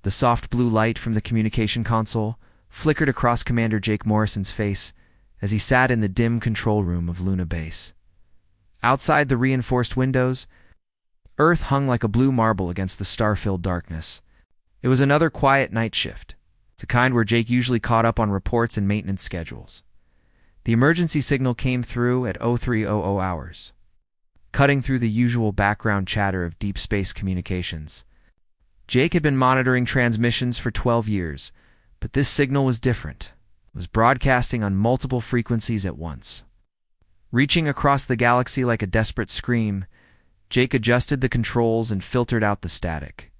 The soft blue light from the communication console flickered across Commander Jake Morrison's face as he sat in the dim control room of Luna Base. Outside the reinforced windows, Earth hung like a blue marble against the star-filled darkness. It was another quiet night shift, the kind where Jake usually caught up on reports and maintenance schedules. The emergency signal came through at 0300 hours, cutting through the usual background chatter of deep space communications. Jake had been monitoring transmissions for 12 years, but this signal was different. It was broadcasting on multiple frequencies at once. Reaching across the galaxy like a desperate scream, Jake adjusted the controls and filtered out the static.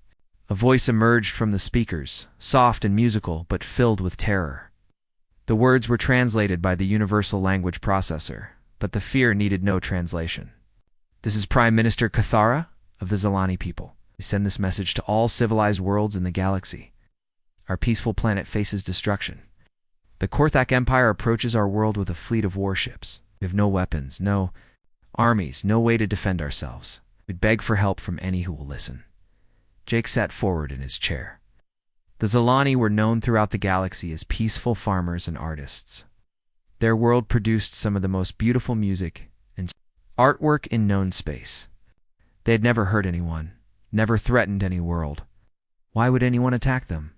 A voice emerged from the speakers, soft and musical, but filled with terror. The words were translated by the Universal Language Processor, but the fear needed no translation. "This is Prime Minister Cathara of the Zilani people. We send this message to all civilized worlds in the galaxy. Our peaceful planet faces destruction. The Korthak Empire approaches our world with a fleet of warships. We have no weapons, no armies, no way to defend ourselves. We'd beg for help from any who will listen." Jake sat forward in his chair. The Zilani were known throughout the galaxy as peaceful farmers and artists. Their world produced some of the most beautiful music and artwork in known space. They had never hurt anyone, never threatened any world. Why would anyone attack them?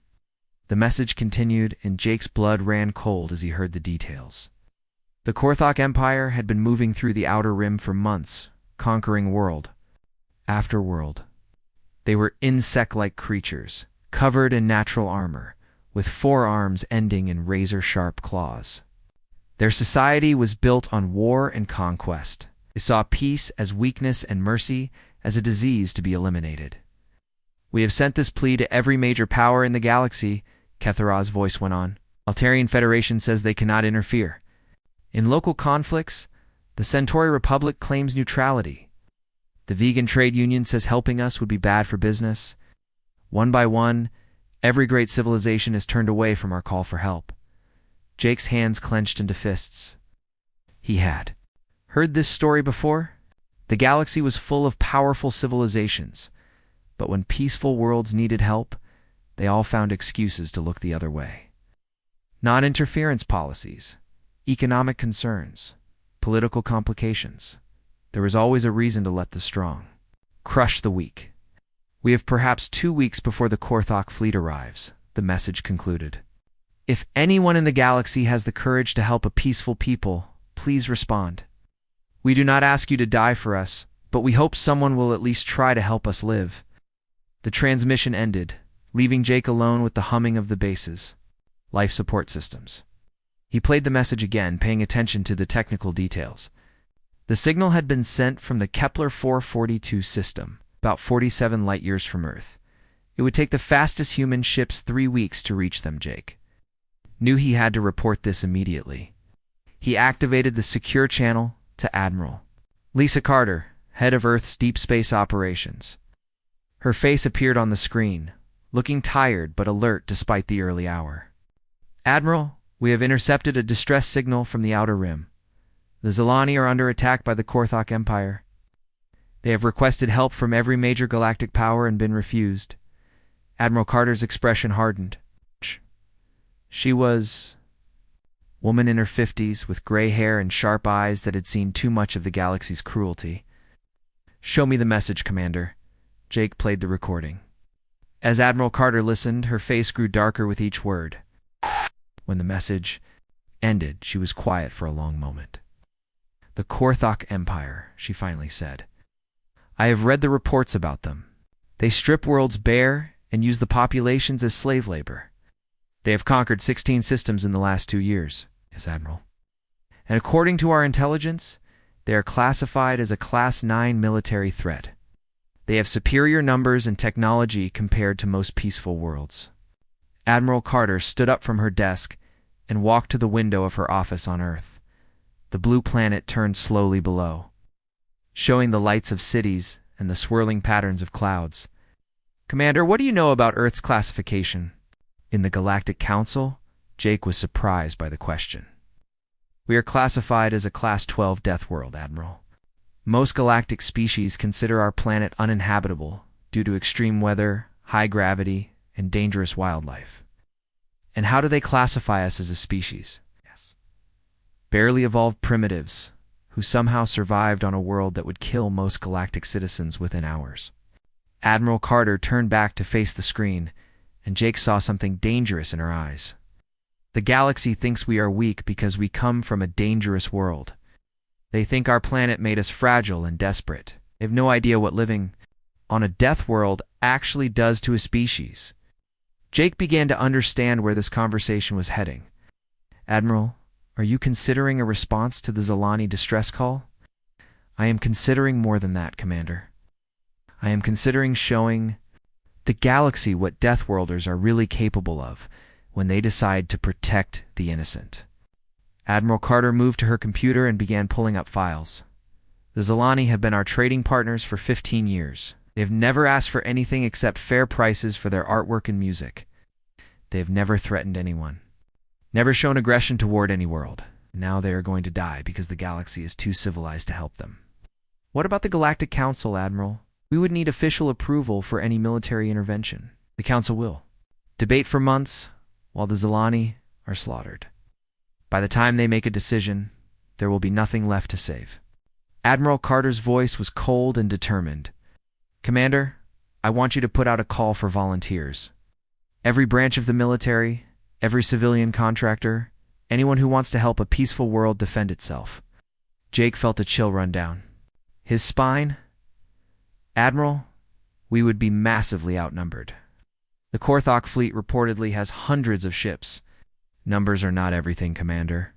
The message continued, and Jake's blood ran cold as he heard the details. The Korthak Empire had been moving through the Outer Rim for months, conquering world after world. They were insect-like creatures, covered in natural armor, with forearms ending in razor-sharp claws. Their society was built on war and conquest. They saw peace as weakness and mercy as a disease to be eliminated. "We have sent this plea to every major power in the galaxy," Kethara's voice went on. "Altarian Federation says they cannot interfere. In local conflicts, the Centauri Republic claims neutrality. The Vegan Trade Union says helping us would be bad for business. One by one, every great civilization is turned away from our call for help." Jake's hands clenched into fists. He had heard this story before. The galaxy was full of powerful civilizations, but when peaceful worlds needed help, they all found excuses to look the other way. Non-interference policies, economic concerns, political complications. There was always a reason to let the strong crush the weak. "We have perhaps 2 weeks before the Korthak fleet arrives," the message concluded. "If anyone in the galaxy has the courage to help a peaceful people, please respond. We do not ask you to die for us, but we hope someone will at least try to help us live." The transmission ended, leaving Jake alone with the humming of the base's life support systems. He played the message again, paying attention to the technical details. The signal had been sent from the Kepler 442 system, about 47 light-years from Earth. It would take the fastest human ships 3 weeks to reach them. Jake knew he had to report this immediately. He activated the secure channel to Admiral Lisa Carter, head of Earth's deep space operations. Her face appeared on the screen, looking tired but alert despite the early hour. "Admiral, we have intercepted a distress signal from the Outer Rim. The Zilani are under attack by the Korthak Empire. They have requested help from every major galactic power and been refused." Admiral Carter's expression hardened. She was a woman in her 50s with gray hair and sharp eyes that had seen too much of the galaxy's cruelty. "Show me the message, Commander." Jake played the recording. As Admiral Carter listened, her face grew darker with each word. When the message ended, she was quiet for a long moment. "The Korthak Empire," she finally said. "I have read the reports about them. They strip worlds bare and use the populations as slave labor. They have conquered 16 systems in the last 2 years." "Yes, Admiral." "And according to our intelligence, they are classified as a Class 9 military threat. They have superior numbers and technology compared to most peaceful worlds." Admiral Carter stood up from her desk and walked to the window of her office on Earth. The blue planet turned slowly below, showing the lights of cities and the swirling patterns of clouds. "Commander, what do you know about Earth's classification?" In the Galactic Council, Jake was surprised by the question. "We are classified as a Class 12 death world, Admiral. Most galactic species consider our planet uninhabitable due to extreme weather, high gravity, and dangerous wildlife. And how do they classify us as a species? Yes. Barely evolved primitives who somehow survived on a world that would kill most galactic citizens within hours. Admiral Carter turned back to face the screen, and Jake saw something dangerous in her eyes. The galaxy thinks we are weak because we come from a dangerous world. They think our planet made us fragile and desperate. They have no idea what living on a death world actually does to a species. Jake began to understand where this conversation was heading. Admiral, are you considering a response to the Zilani distress call? I am considering more than that, Commander. I am considering showing the galaxy what Deathworlders are really capable of when they decide to protect the innocent. Admiral Carter moved to her computer and began pulling up files. The Zilani have been our trading partners for 15 years. They have never asked for anything except fair prices for their artwork and music. They have never threatened anyone, never shown aggression toward any world. Now they are going to die because the galaxy is too civilized to help them. What about the Galactic Council, Admiral? We would need official approval for any military intervention. The Council will debate for months while the Zilani are slaughtered. By the time they make a decision, there will be nothing left to save. Admiral Carter's voice was cold and determined. Commander, I want you to put out a call for volunteers. Every branch of the military, every civilian contractor, anyone who wants to help a peaceful world defend itself. Jake felt a chill run down his spine. Admiral, we would be massively outnumbered. The Korthok fleet reportedly has hundreds of ships. Numbers are not everything, Commander.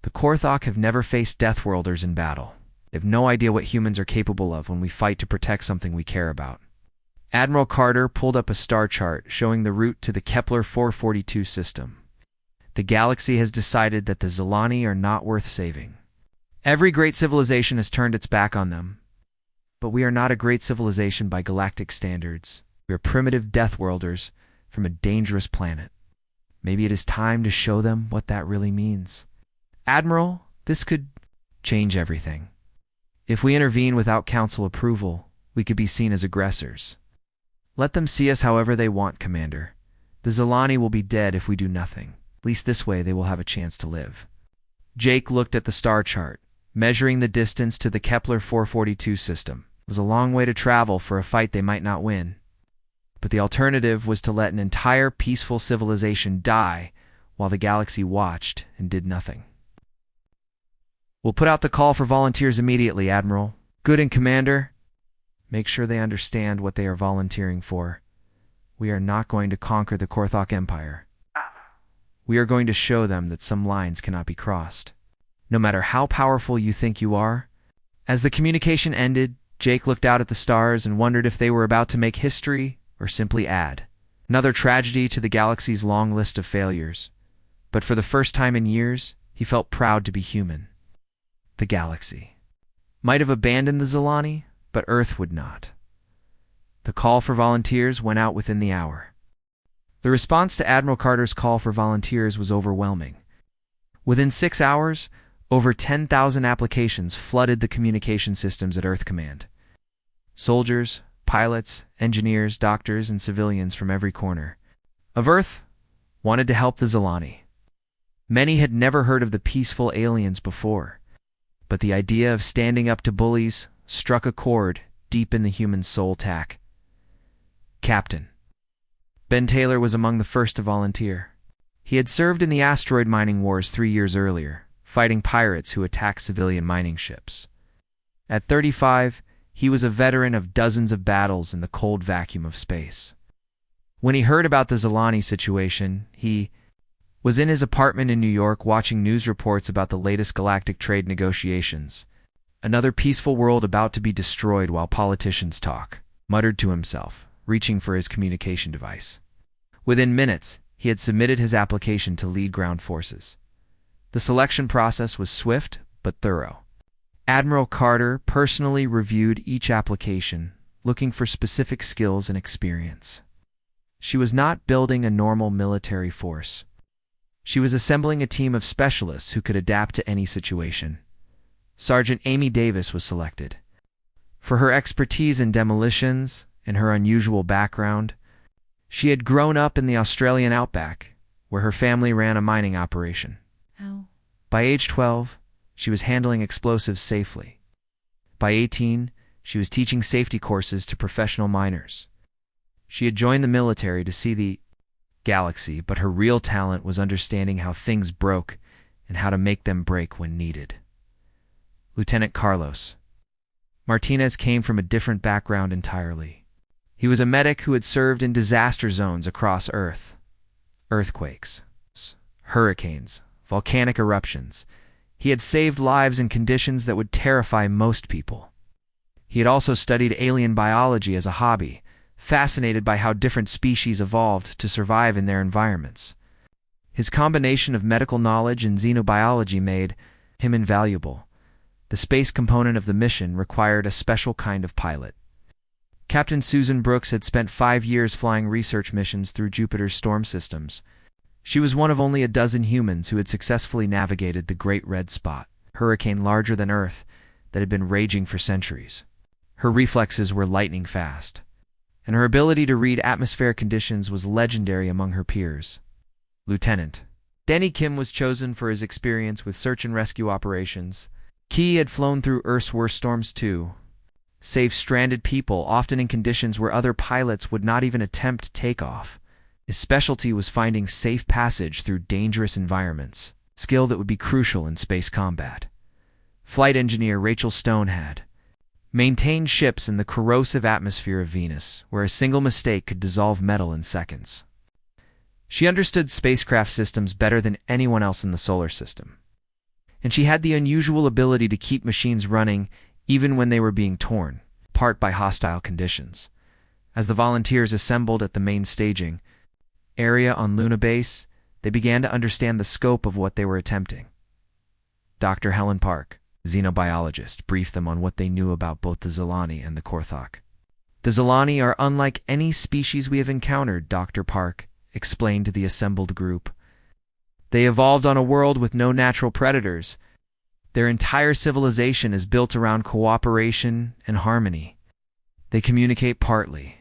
The Korthok have never faced Deathworlders in battle. They have no idea what humans are capable of when we fight to protect something we care about. Admiral Carter pulled up a star chart showing the route to the Kepler 442 system. The galaxy has decided that the Zilani are not worth saving. Every great civilization has turned its back on them. But we are not a great civilization by galactic standards. We are primitive Deathworlders from a dangerous planet. Maybe it is time to show them what that really means. Admiral, this could change everything. If we intervene without Council approval, we could be seen as aggressors. Let them see us however they want, Commander. The Zilani will be dead if we do nothing. At least this way they will have a chance to live. Jake looked at the star chart, measuring the distance to the Kepler 442 system. It was a long way to travel for a fight they might not win. But the alternative was to let an entire peaceful civilization die while the galaxy watched and did nothing. We'll put out the call for volunteers immediately, Admiral. Good and Commander. Make sure they understand what they are volunteering for. We are not going to conquer the Korthok Empire. We are going to show them that some lines cannot be crossed, no matter how powerful you think you are. As the communication ended, Jake looked out at the stars and wondered if they were about to make history or simply add another tragedy to the galaxy's long list of failures. But for the first time in years, he felt proud to be human. The galaxy might have abandoned the Zilani, but Earth would not. The call for volunteers went out within the hour. The response to Admiral Carter's call for volunteers was overwhelming. Within 6 hours, over 10,000 applications flooded the communication systems at Earth Command. Soldiers, pilots, engineers, doctors, and civilians from every corner of Earth wanted to help the Zilani. Many had never heard of the peaceful aliens before, but the idea of standing up to bullies struck a chord deep in the human soul. Captain Ben Taylor was among the first to volunteer. He had served in the asteroid mining wars 3 years earlier, fighting pirates who attacked civilian mining ships. At 35, he was a veteran of dozens of battles in the cold vacuum of space. When he heard about the Zilani situation, he was in his apartment in New York watching news reports about the latest galactic trade negotiations. Another peaceful world about to be destroyed while politicians talk, muttered to himself, reaching for his communication device. Within minutes, he had submitted his application to lead ground forces. The selection process was swift but thorough. Admiral Carter personally reviewed each application, looking for specific skills and experience. She was not building a normal military force. She was assembling a team of specialists who could adapt to any situation. Sergeant Amy Davis was selected. For her expertise in demolitions and her unusual background, She had grown up in the Australian outback, where her family ran a mining operation. How? By age 12, she was handling explosives safely. By 18, she was teaching safety courses to professional miners. She had joined the military to see the galaxy, but her real talent was understanding how things broke and how to make them break when needed. Lieutenant Carlos Martinez came from a different background entirely. He was a medic who had served in disaster zones across Earth. Earthquakes, hurricanes, volcanic eruptions. He had saved lives in conditions that would terrify most people. He had also studied alien biology as a hobby, fascinated by how different species evolved to survive in their environments. His combination of medical knowledge and xenobiology made him invaluable. The space component of the mission required a special kind of pilot. Captain Susan Brooks had spent 5 years flying research missions through Jupiter's storm systems. She was one of only a dozen humans who had successfully navigated the Great Red Spot, a hurricane larger than Earth that had been raging for centuries. Her reflexes were lightning fast, and her ability to read atmospheric conditions was legendary among her peers. Lieutenant Denny Kim was chosen for his experience with search and rescue operations. He had flown through Earth's worst storms too, saved stranded people, often in conditions where other pilots would not even attempt takeoff. His specialty was finding safe passage through dangerous environments, skill that would be crucial in space combat. Flight engineer Rachel Stone had maintained ships in the corrosive atmosphere of Venus, where a single mistake could dissolve metal in seconds. She understood spacecraft systems better than anyone else in the solar system, and she had the unusual ability to keep machines running even when they were being torn apart by hostile conditions. As the volunteers assembled at the main staging area on Luna Base, they began to understand the scope of what they were attempting. Dr. Helen Park, xenobiologist, briefed them on what they knew about both the Zilani and the Korthok. The Zilani are unlike any species we have encountered, Dr. Park explained to the assembled group. They evolved on a world with no natural predators. Their entire civilization is built around cooperation and harmony. They communicate partly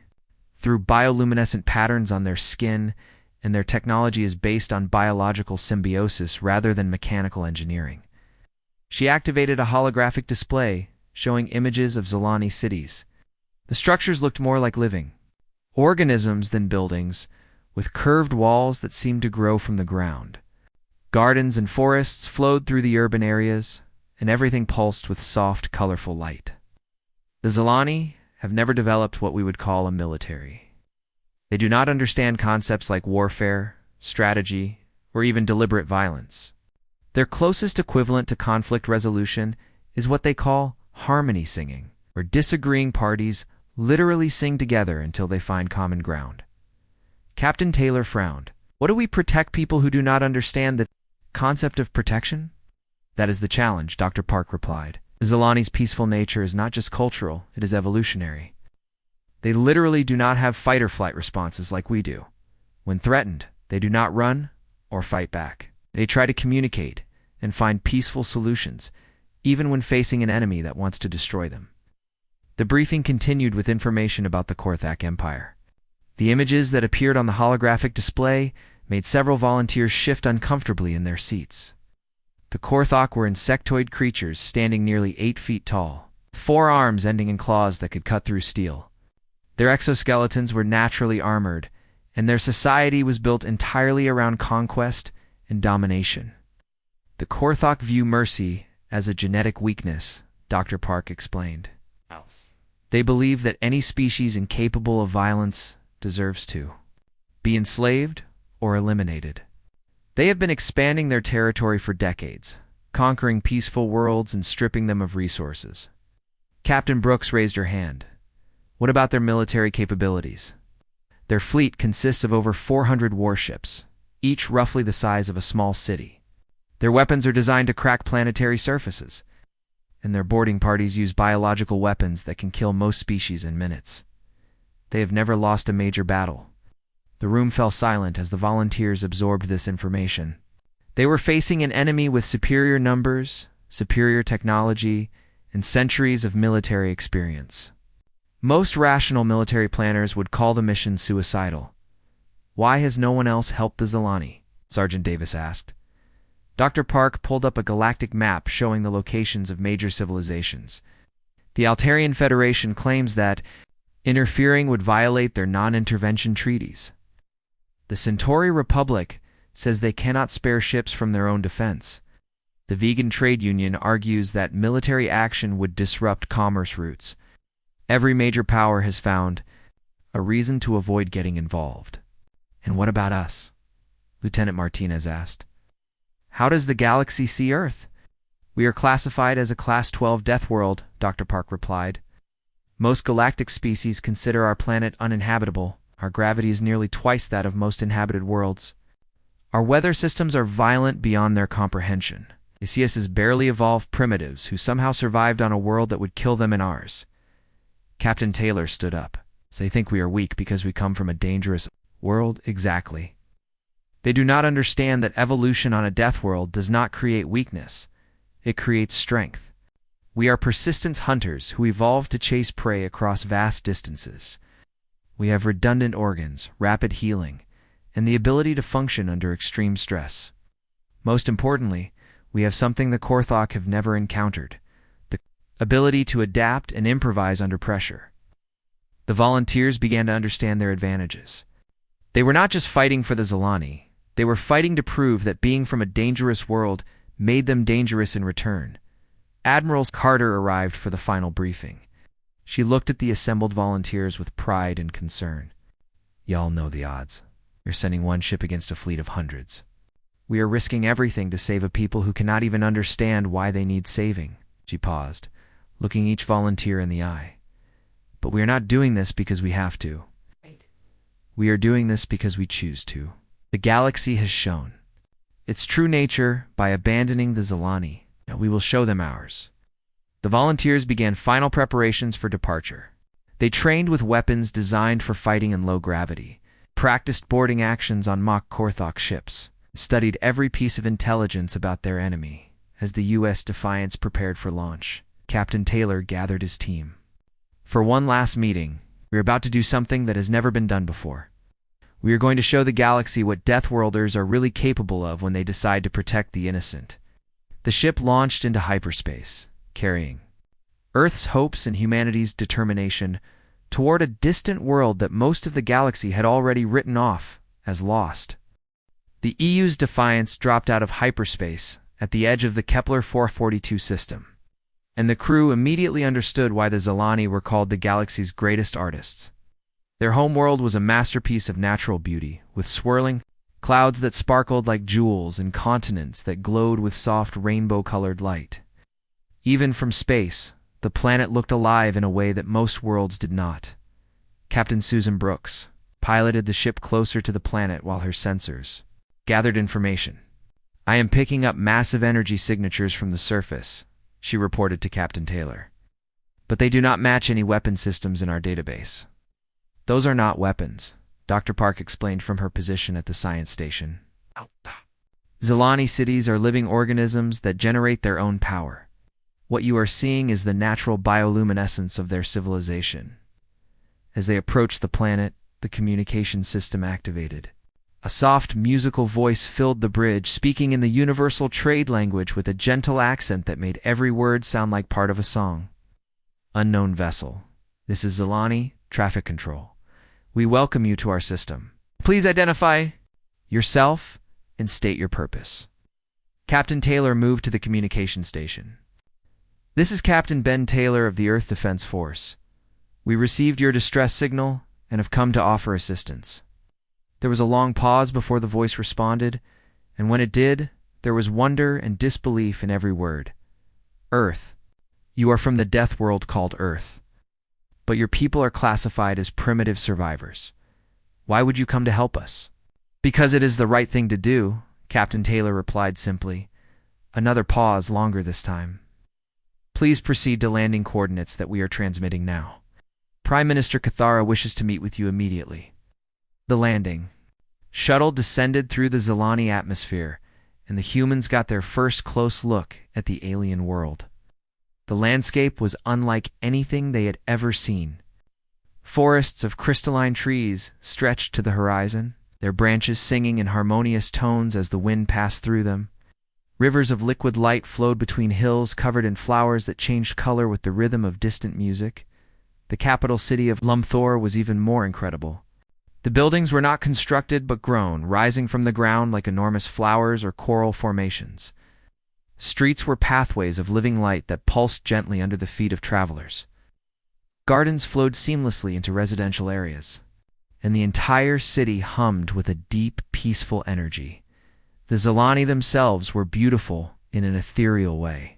through bioluminescent patterns on their skin, and their technology is based on biological symbiosis rather than mechanical engineering. She activated a holographic display showing images of Zilani cities. The structures looked more like living organisms than buildings, with curved walls that seemed to grow from the ground. Gardens and forests flowed through the urban areas, and everything pulsed with soft, colorful light. The Zilani have never developed what we would call a military. They do not understand concepts like warfare, strategy, or even deliberate violence. Their closest equivalent to conflict resolution is what they call harmony singing, where disagreeing parties literally sing together until they find common ground. Captain Taylor frowned. What do we protect people who do not understand the concept of protection? That is the challenge, Dr. Park replied. The Zilani's peaceful nature is not just cultural, it is evolutionary. They literally do not have fight-or-flight responses like we do. When threatened, they do not run or fight back. They try to communicate and find peaceful solutions, even when facing an enemy that wants to destroy them. The briefing continued with information about the Korthak Empire. The images that appeared on the holographic display made several volunteers shift uncomfortably in their seats. The Korthok were insectoid creatures standing nearly 8 feet tall, 4 arms ending in claws that could cut through steel. Their exoskeletons were naturally armored, and their society was built entirely around conquest and domination. The Korthok view mercy as a genetic weakness, Dr. Park explained. They believe that any species incapable of violence deserves to be enslaved or eliminated. They have been expanding their territory for decades, conquering peaceful worlds and stripping them of resources. Captain Brooks raised her hand. What about their military capabilities? Their fleet consists of over 400 warships, each roughly the size of a small city. Their weapons are designed to crack planetary surfaces, and their boarding parties use biological weapons that can kill most species in minutes. They have never lost a major battle. The room fell silent as the volunteers absorbed this information. They were facing an enemy with superior numbers, superior technology, and centuries of military experience. Most rational military planners would call the mission suicidal, Why has no one else helped the Zilani? Sergeant Davis asked. Dr. Park pulled up a galactic map showing the locations of major civilizations. The Altarian Federation claims that interfering would violate their non-intervention treaties. The Centauri Republic says they cannot spare ships from their own defense. The Vegan Trade Union argues that military action would disrupt commerce routes. Every major power has found a reason to avoid getting involved. And what about us? Lieutenant Martinez asked. How does the galaxy see Earth? We are classified as a Class 12 death world, Dr. Park replied. Most galactic species consider our planet uninhabitable. Our gravity is nearly twice that of most inhabited worlds. Our weather systems are violent beyond their comprehension. They see us as barely evolved primitives who somehow survived on a world that would kill them in ours. Captain Taylor stood up. So they think we are weak because we come from a dangerous world? Exactly. They do not understand that evolution on a death world does not create weakness. It creates strength. We are persistence hunters who evolved to chase prey across vast distances. We have redundant organs, rapid healing, and the ability to function under extreme stress. Most importantly, we have something the Korthok have never encountered, the ability to adapt and improvise under pressure. The volunteers began to understand their advantages. They were not just fighting for the Zilani, they were fighting to prove that being from a dangerous world made them dangerous in return. Admiral Carter arrived for the final briefing. She looked at the assembled volunteers with pride and concern. Y'all know the odds. You're sending one ship against a fleet of hundreds. We are risking everything to save a people who cannot even understand why they need saving. She paused, looking each volunteer in the eye. But we are not doing this because we have to. We are doing this because we choose to. The galaxy has shown its true nature by abandoning the Zilani. Now we will show them ours. The volunteers began final preparations for departure. They trained with weapons designed for fighting in low gravity, practiced boarding actions on mock Korthok ships, studied every piece of intelligence about their enemy. As the U.S. Defiance prepared for launch, Captain Taylor gathered his team. For one last meeting, we are about to do something that has never been done before. We are going to show the galaxy what Deathworlders are really capable of when they decide to protect the innocent. The ship launched into hyperspace, carrying Earth's hopes and humanity's determination toward a distant world that most of the galaxy had already written off as lost. The EU's Defiance dropped out of hyperspace at the edge of the Kepler 442 system, and the crew immediately understood why the Zilani were called the galaxy's greatest artists. Their homeworld was a masterpiece of natural beauty, with swirling clouds that sparkled like jewels and continents that glowed with soft rainbow-colored light. Even from space, the planet looked alive in a way that most worlds did not. Captain Susan Brooks piloted the ship closer to the planet while her sensors gathered information. I am picking up massive energy signatures from the surface, she reported to Captain Taylor. But they do not match any weapon systems in our database. Those are not weapons, Dr. Park explained from her position at the science station. Zilani cities are living organisms that generate their own power. What you are seeing is the natural bioluminescence of their civilization. As they approached the planet, the communication system activated. A soft musical voice filled the bridge, speaking in the universal trade language with a gentle accent that made every word sound like part of a song. Unknown vessel. This is Zilani, traffic control. We welcome you to our system. Please identify yourself and state your purpose. Captain Taylor moved to the communication station. This is Captain Ben Taylor of the Earth Defense Force. We received your distress signal and have come to offer assistance. There was a long pause before the voice responded, and when it did, there was wonder and disbelief in every word. Earth. You are from the death world called Earth. But your people are classified as primitive survivors. Why would you come to help us? Because it is the right thing to do, Captain Taylor replied simply. Another pause, longer this time. Please proceed to landing coordinates that we are transmitting now. Prime Minister Cathara wishes to meet with you immediately. The landing. Shuttle descended through the Zilani atmosphere, and the humans got their first close look at the alien world. The landscape was unlike anything they had ever seen. Forests of crystalline trees stretched to the horizon. their branches singing in harmonious tones as the wind passed through them. Rivers of liquid light flowed between hills covered in flowers that changed color with the rhythm of distant music. The capital city of Lumthor was even more incredible. The buildings were not constructed but grown, rising from the ground like enormous flowers or coral formations. Streets were pathways of living light that pulsed gently under the feet of travelers. Gardens flowed seamlessly into residential areas, and the entire city hummed with a deep, peaceful energy. The Zilani themselves were beautiful in an ethereal way.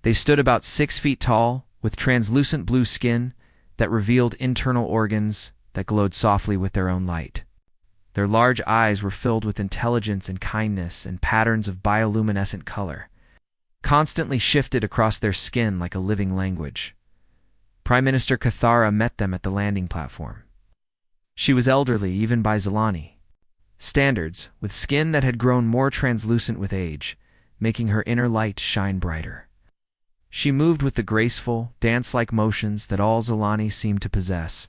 They stood about 6 feet tall, with translucent blue skin that revealed internal organs that glowed softly with their own light. Their large eyes were filled with intelligence and kindness, and patterns of bioluminescent color constantly shifted across their skin like a living language. Prime Minister Cathara met them at the landing platform. She was elderly even by Zilani standards, with skin that had grown more translucent with age, making her inner light shine brighter. She moved with the graceful, dance-like motions that all Zilani seemed to possess.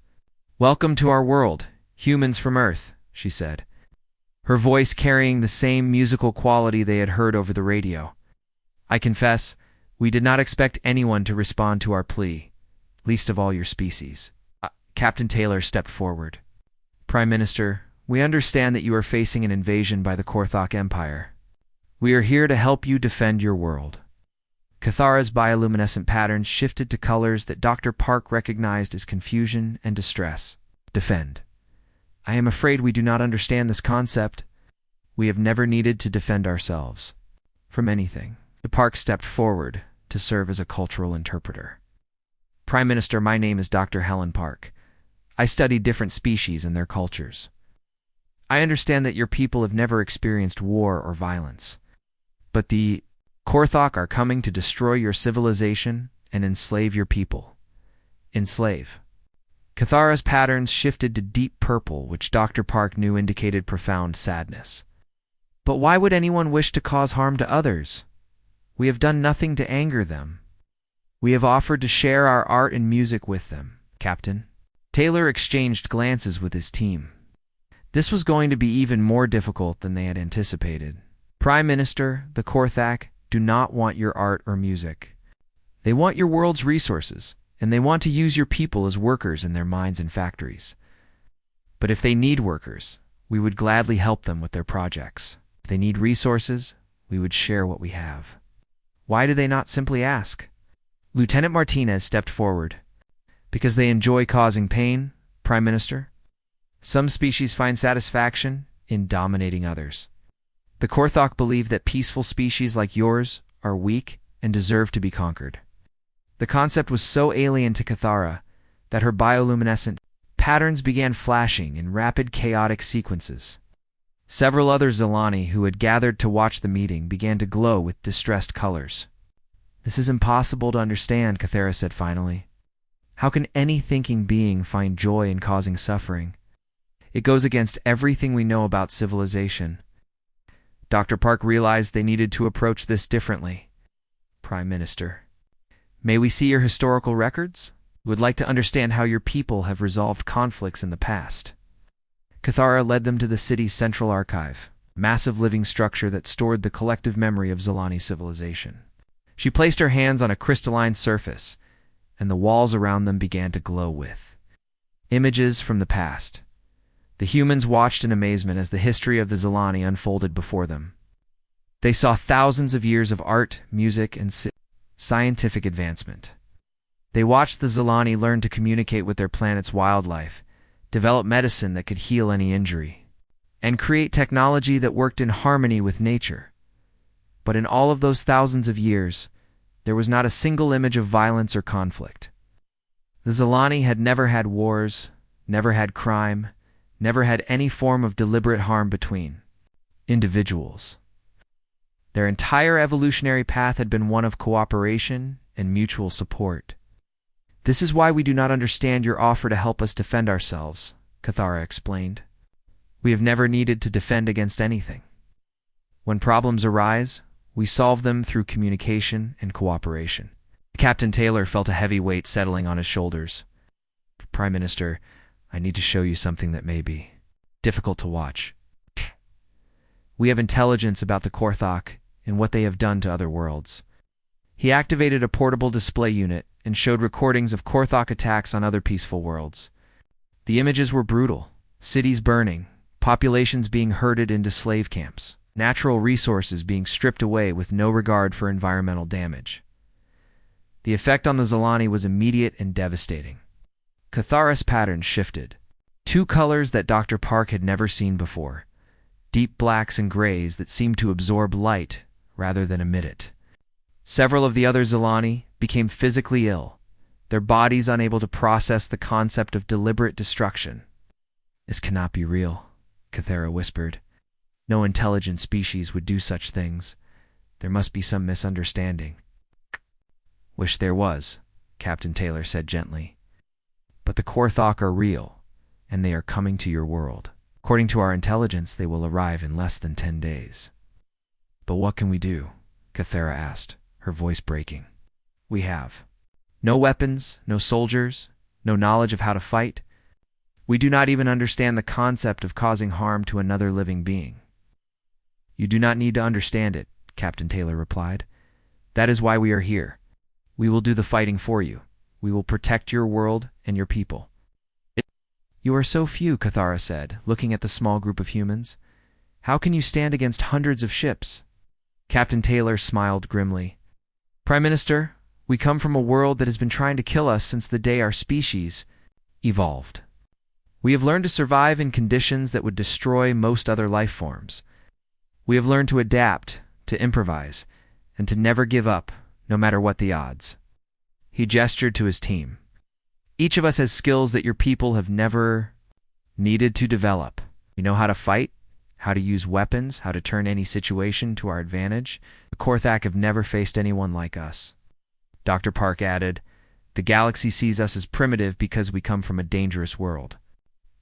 "Welcome to our world, humans from Earth," she said, her voice carrying the same musical quality they had heard over the radio. "I confess, we did not expect anyone to respond to our plea, least of all your species." Captain Taylor stepped forward. "Prime Minister, we understand that you are facing an invasion by the Korthok Empire. We are here to help you defend your world." Cathara's bioluminescent patterns shifted to colors that Dr. Park recognized as confusion and distress. "Defend. I am afraid we do not understand this concept. We have never needed to defend ourselves from anything." The Park stepped forward to serve as a cultural interpreter. "Prime Minister, my name is Dr. Helen Park. I study different species and their cultures. I understand that your people have never experienced war or violence. But the Korthok are coming to destroy your civilization and enslave your people." Enslave. Cathara's patterns shifted to deep purple, which Dr. Park knew indicated profound sadness. "But why would anyone wish to cause harm to others? We have done nothing to anger them. We have offered to share our art and music with them, Captain." Taylor exchanged glances with his team. This was going to be even more difficult than they had anticipated. "Prime Minister, the Korthak do not want your art or music. They want your world's resources, and they want to use your people as workers in their mines and factories. But if they need workers, we would gladly help them with their projects. If they need resources, we would share what we have. Why do they not simply ask?" Lieutenant Martinez stepped forward. "Because they enjoy causing pain, Prime Minister. Some species find satisfaction in dominating others. The Korthok believe that peaceful species like yours are weak and deserve to be conquered." The concept was so alien to Cathara that her bioluminescent patterns began flashing in rapid, chaotic sequences. Several other Zilani who had gathered to watch the meeting began to glow with distressed colors. "This is impossible to understand," Cathara said finally. "How can any thinking being find joy in causing suffering? It goes against everything we know about civilization." Dr. Park realized they needed to approach this differently. "Prime Minister, may we see your historical records? We would like to understand how your people have resolved conflicts in the past." Cathara led them to the city's central archive, a massive living structure that stored the collective memory of Zilani civilization. She placed her hands on a crystalline surface, and the walls around them began to glow with images from the past. The humans watched in amazement as the history of the Zilani unfolded before them. They saw thousands of years of art, music, and scientific advancement. They watched the Zilani learn to communicate with their planet's wildlife, develop medicine that could heal any injury, and create technology that worked in harmony with nature. But in all of those thousands of years, there was not a single image of violence or conflict. The Zilani had never had wars, never had crime, never had any form of deliberate harm between individuals. Their entire evolutionary path had been one of cooperation and mutual support. "This is why we do not understand your offer to help us defend ourselves," Cathara explained. "We have never needed to defend against anything. When problems arise, we solve them through communication and cooperation." Captain Taylor felt a heavy weight settling on his shoulders. "Prime Minister, I need to show you something that may be difficult to watch. We have intelligence about the Korthok and what they have done to other worlds. He activated a portable display unit and showed recordings of Korthok attacks on other peaceful worlds. The images were brutal: cities burning, populations being herded into slave camps, natural resources being stripped away with no regard for environmental damage. The effect on the Zilani was immediate and devastating. Cathara's patterns shifted. Two colors that Dr. Park had never seen before: deep blacks and grays that seemed to absorb light rather than emit it. Several of the other Zilani became physically ill, their bodies unable to process the concept of deliberate destruction. "This cannot be real," Cathara whispered. "No intelligent species would do such things. There must be some misunderstanding." "Wish there was," Captain Taylor said gently. "But the Korthok are real, and they are coming to your world. According to our intelligence, they will arrive in less than 10 days. "But what can we do?" Cathara asked, her voice breaking. "We have no weapons, no soldiers, no knowledge of how to fight. We do not even understand the concept of causing harm to another living being." "You do not need to understand it," Captain Taylor replied. "That is why we are here. We will do the fighting for you. We will protect your world and your people." "You are so few," Cathara said, looking at the small group of humans. "How can you stand against hundreds of ships?" Captain Taylor smiled grimly. "Prime Minister, we come from a world that has been trying to kill us since the day our species evolved. We have learned to survive in conditions that would destroy most other life forms. We have learned to adapt, to improvise, and to never give up, no matter what the odds." He gestured to his team. "Each of us has skills that your people have never needed to develop. We know how to fight, how to use weapons, how to turn any situation to our advantage. The Korthak have never faced anyone like us." Dr. Park added, "The galaxy sees us as primitive because we come from a dangerous world.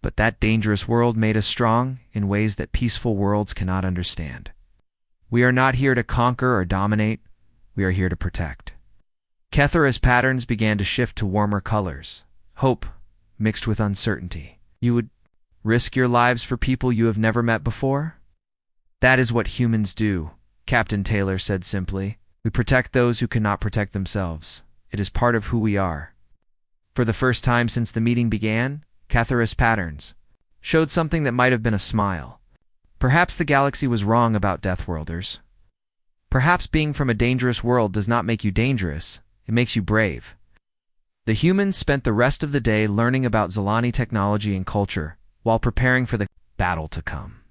But that dangerous world made us strong in ways that peaceful worlds cannot understand. We are not here to conquer or dominate. We are here to protect." Cathara's patterns began to shift to warmer colors, hope mixed with uncertainty. "You would risk your lives for people you have never met before?" "That is what humans do," Captain Taylor said simply. "We protect those who cannot protect themselves. It is part of who we are." For the first time since the meeting began, Cathara's patterns showed something that might have been a smile. Perhaps the galaxy was wrong about Deathworlders. Perhaps being from a dangerous world does not make you dangerous, it makes you brave. The humans spent the rest of the day learning about Zilani technology and culture, while preparing for the battle to come.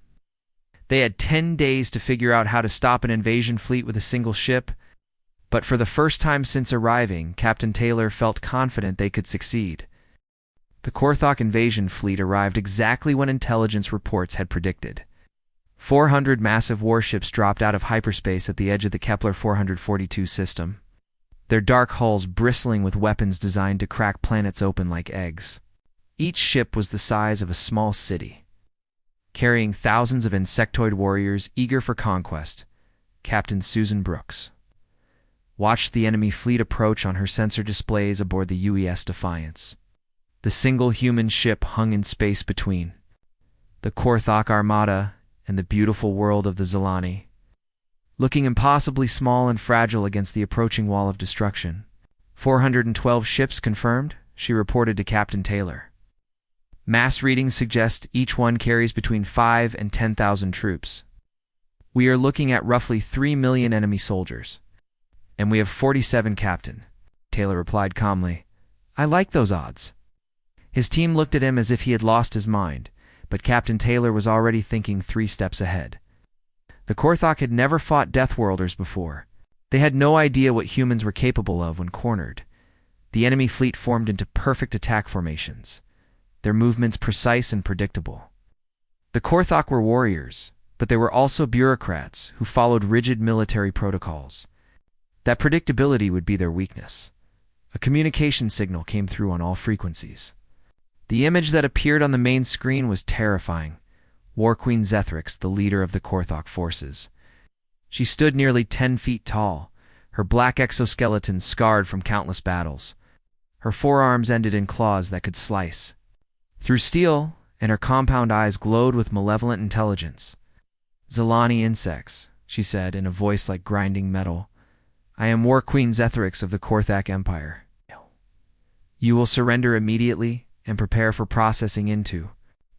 They had 10 days to figure out how to stop an invasion fleet with a single ship, but for the first time since arriving, Captain Taylor felt confident they could succeed. The Korthok invasion fleet arrived exactly when intelligence reports had predicted. 400 massive warships dropped out of hyperspace at the edge of the Kepler 442 system, their dark hulls bristling with weapons designed to crack planets open like eggs. Each ship was the size of a small city. Carrying thousands of insectoid warriors eager for conquest, Captain Susan Brooks watched the enemy fleet approach on her sensor displays aboard the UES Defiance. The single human ship hung in space between the Korthok Armada and the beautiful world of the Zilani, looking impossibly small and fragile against the approaching wall of destruction. 412 ships confirmed, she reported to Captain Taylor. Mass readings suggest each one carries between 5,000 and 10,000 troops. We are looking at roughly 3 million enemy soldiers. And we have 47, Captain, Taylor replied calmly. "I like those odds." His team looked at him as if he had lost his mind, but Captain Taylor was already thinking 3 steps ahead. The Korthok had never fought Deathworlders before. They had no idea what humans were capable of when cornered. The enemy fleet formed into perfect attack formations, their movements precise and predictable. The Korthok were warriors, but they were also bureaucrats who followed rigid military protocols. That predictability would be their weakness. A communication signal came through on all frequencies. The image that appeared on the main screen was terrifying. War Queen Zethrix, the leader of the Korthok forces. She stood nearly 10 feet tall, her black exoskeleton scarred from countless battles. Her forearms ended in claws that could slice through steel and her compound eyes glowed with malevolent intelligence. "Zilani insects," she said in a voice like grinding metal. "I am War Queen Zethryx of the Korthak Empire. You will surrender immediately and prepare for processing into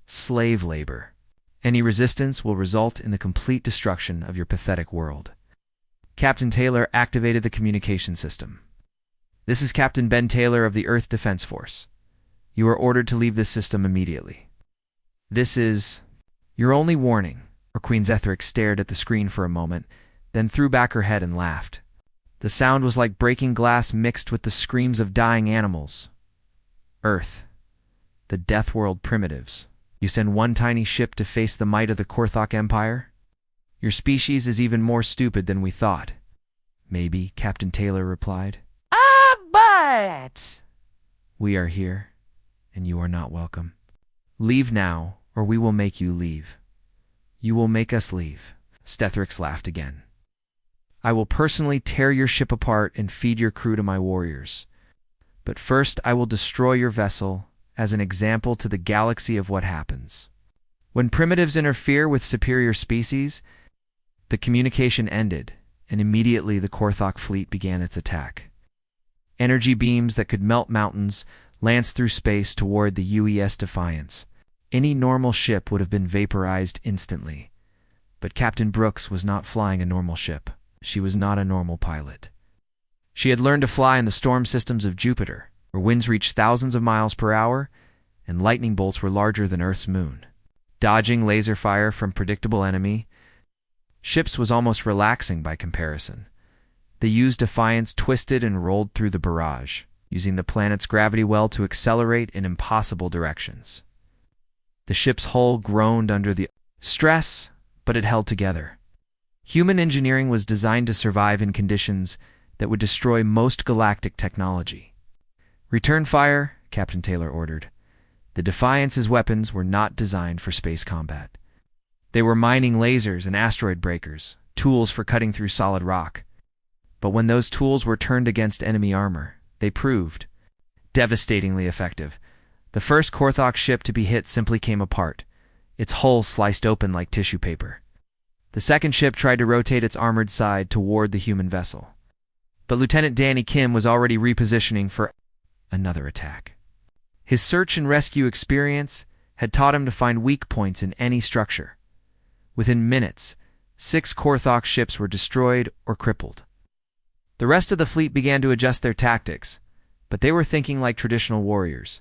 slave labor. Any resistance will result in the complete destruction of your pathetic world." Captain Taylor activated the communication system. "This is Captain Ben Taylor of the Earth Defense Force. You are ordered to leave this system immediately. This is your only warning." Or Queen Zethryx stared at the screen for a moment, then threw back her head and laughed. The sound was like breaking glass mixed with the screams of dying animals. "Earth, the Deathworld primitives. You send one tiny ship to face the might of the Korthak Empire? Your species is even more stupid than we thought." "Maybe," Captain Taylor replied. But "We are here, and you are not welcome. Leave now, or we will make you leave." "You will make us leave." Zethryx laughed again. "I will personally tear your ship apart and feed your crew to my warriors. But first I will destroy your vessel as an example to the galaxy of what happens when primitives interfere with superior species." The communication ended, and immediately the Korthak fleet began its attack. Energy beams that could melt mountains lanced through space toward the UES Defiance. Any normal ship would have been vaporized instantly. But Captain Brooks was not flying a normal ship. She was not a normal pilot. She had learned to fly in the storm systems of Jupiter, where winds reached thousands of miles per hour, and lightning bolts were larger than Earth's moon. Dodging laser fire from predictable enemy ships was almost relaxing by comparison. The UES Defiance twisted and rolled through the barrage, using the planet's gravity well to accelerate in impossible directions. The ship's hull groaned under the stress, but it held together. Human engineering was designed to survive in conditions that would destroy most galactic technology. "Return fire," Captain Taylor ordered. The Defiance's weapons were not designed for space combat. They were mining lasers and asteroid breakers, tools for cutting through solid rock. But when those tools were turned against enemy armor, they proved devastatingly effective. The first Korthak ship to be hit simply came apart, its hull sliced open like tissue paper. The second ship tried to rotate its armored side toward the human vessel. But Lieutenant Danny Kim was already repositioning for another attack. His search and rescue experience had taught him to find weak points in any structure. Within minutes, 6 Korthak ships were destroyed or crippled. The rest of the fleet began to adjust their tactics, but they were thinking like traditional warriors.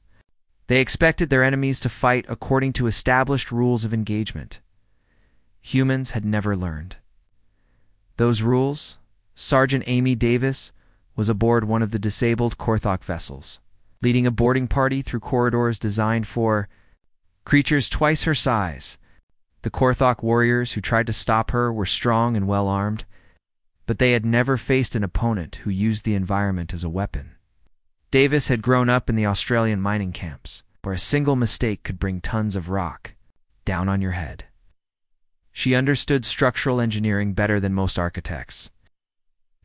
They expected their enemies to fight according to established rules of engagement. Humans had never learned those rules. Sergeant Amy Davis was aboard one of the disabled Korthak vessels, leading a boarding party through corridors designed for creatures twice her size. The Korthak warriors who tried to stop her were strong and well-armed, but they had never faced an opponent who used the environment as a weapon. Davis had grown up in the Australian mining camps, where a single mistake could bring tons of rock down on your head. She understood structural engineering better than most architects.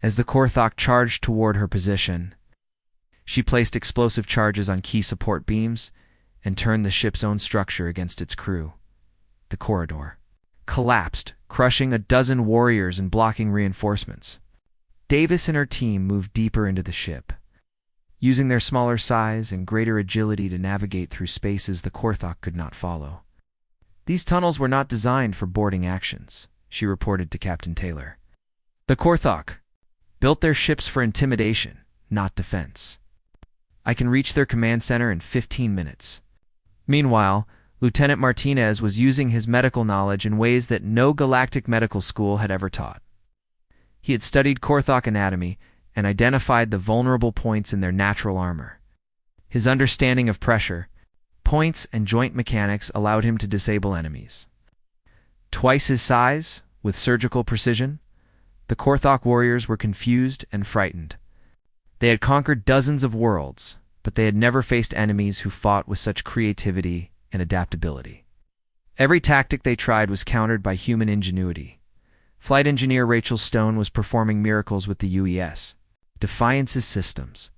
As the Korthak charged toward her position, she placed explosive charges on key support beams and turned the ship's own structure against its crew. The corridor collapsed, crushing a dozen warriors and blocking reinforcements. Davis and her team moved deeper into the ship, using their smaller size and greater agility to navigate through spaces the Korthak could not follow. "These tunnels were not designed for boarding actions," she reported to Captain Taylor. "The Korthak built their ships for intimidation, not defense. I can reach their command center in 15 minutes. Meanwhile, Lieutenant Martinez was using his medical knowledge in ways that no galactic medical school had ever taught. He had studied Korthak anatomy and identified the vulnerable points in their natural armor. His understanding of pressure, points, and joint mechanics allowed him to disable enemies. Twice his size, with surgical precision, the Korthak warriors were confused and frightened. They had conquered dozens of worlds, but they had never faced enemies who fought with such creativity and adaptability. Every tactic they tried was countered by human ingenuity. Flight engineer Rachel Stone was performing miracles with the UES Defiance's systems.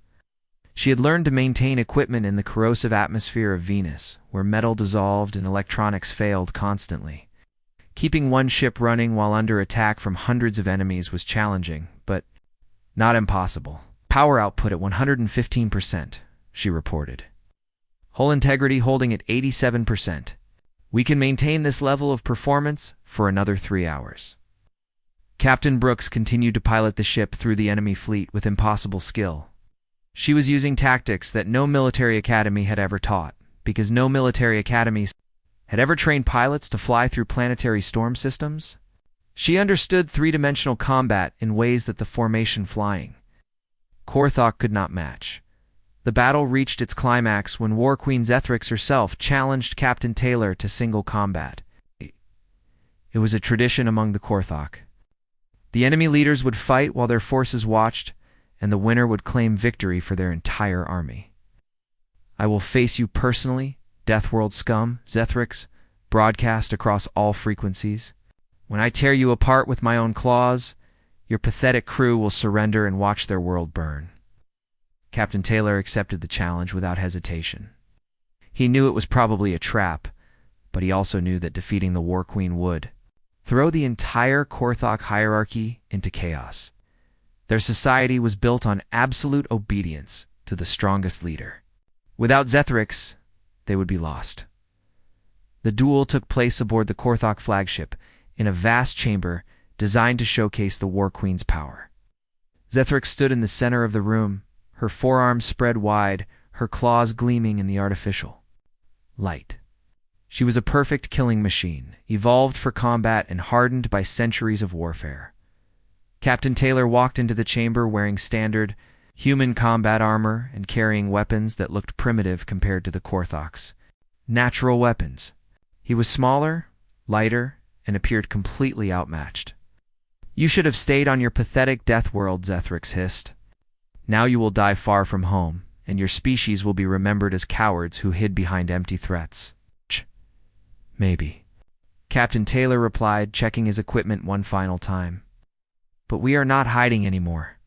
She had learned to maintain equipment in the corrosive atmosphere of Venus, where metal dissolved and electronics failed constantly. Keeping one ship running while under attack from hundreds of enemies was challenging, but not impossible. Power output at 115%, she reported. Hull integrity holding at 87%. We can maintain this level of performance for another 3 hours. Captain Brooks continued to pilot the ship through the enemy fleet with impossible skill. She was using tactics that no military academy had ever taught, because no military academies had ever trained pilots to fly through planetary storm systems. She understood three-dimensional combat in ways that the formation flying Korthok could not match. The battle reached its climax when War Queen Zethryx herself challenged Captain Taylor to single combat. It was a tradition among the Korthok. The enemy leaders would fight while their forces watched, and the winner would claim victory for their entire army. "I will face you personally, Deathworld scum," Zethryx broadcast across all frequencies. "When I tear you apart with my own claws, your pathetic crew will surrender and watch their world burn." Captain Taylor accepted the challenge without hesitation. He knew it was probably a trap, but he also knew that defeating the War Queen would throw the entire Korthok hierarchy into chaos. Their society was built on absolute obedience to the strongest leader. Without Zethryx, they would be lost. The duel took place aboard the Korthok flagship in a vast chamber designed to showcase the War Queen's power. Zethryx stood in the center of the room, her forearms spread wide, her claws gleaming in the artificial light. She was a perfect killing machine, evolved for combat and hardened by centuries of warfare. Captain Taylor walked into the chamber wearing standard human combat armor and carrying weapons that looked primitive compared to the Korthok's natural weapons. He was smaller, lighter, and appeared completely outmatched. "You should have stayed on your pathetic death world," Zethryx hissed. "Now you will die far from home, and your species will be remembered as cowards who hid behind empty threats." "Maybe," Captain Taylor replied, checking his equipment one final time. "But we are not hiding anymore."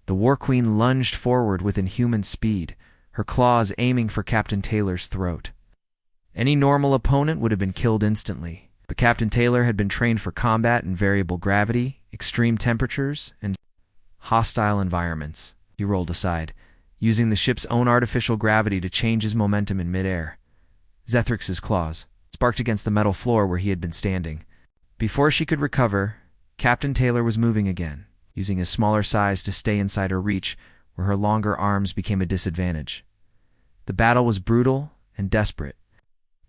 The War Queen lunged forward with inhuman speed, her claws aiming for Captain Taylor's throat. Any normal opponent would have been killed instantly, but Captain Taylor had been trained for combat in variable gravity, extreme temperatures, and hostile environments. He rolled aside, using the ship's own artificial gravity to change his momentum in midair. Zethryx's claws sparked against the metal floor where he had been standing. Before she could recover, Captain Taylor was moving again, using his smaller size to stay inside her reach, where her longer arms became a disadvantage. The battle was brutal and desperate.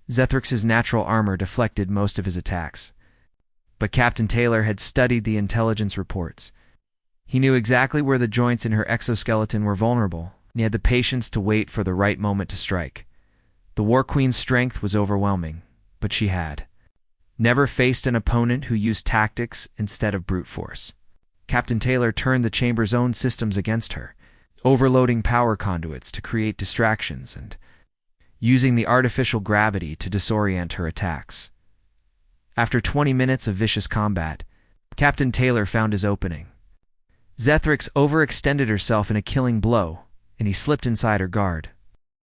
Zethryx's natural armor deflected most of his attacks, but Captain Taylor had studied the intelligence reports. He knew exactly where the joints in her exoskeleton were vulnerable, and he had the patience to wait for the right moment to strike. The War Queen's strength was overwhelming, but she had never faced an opponent who used tactics instead of brute force. Captain Taylor turned the chamber's own systems against her, overloading power conduits to create distractions and using the artificial gravity to disorient her attacks. After 20 minutes of vicious combat, Captain Taylor found his opening. Zethryx overextended herself in a killing blow, and he slipped inside her guard.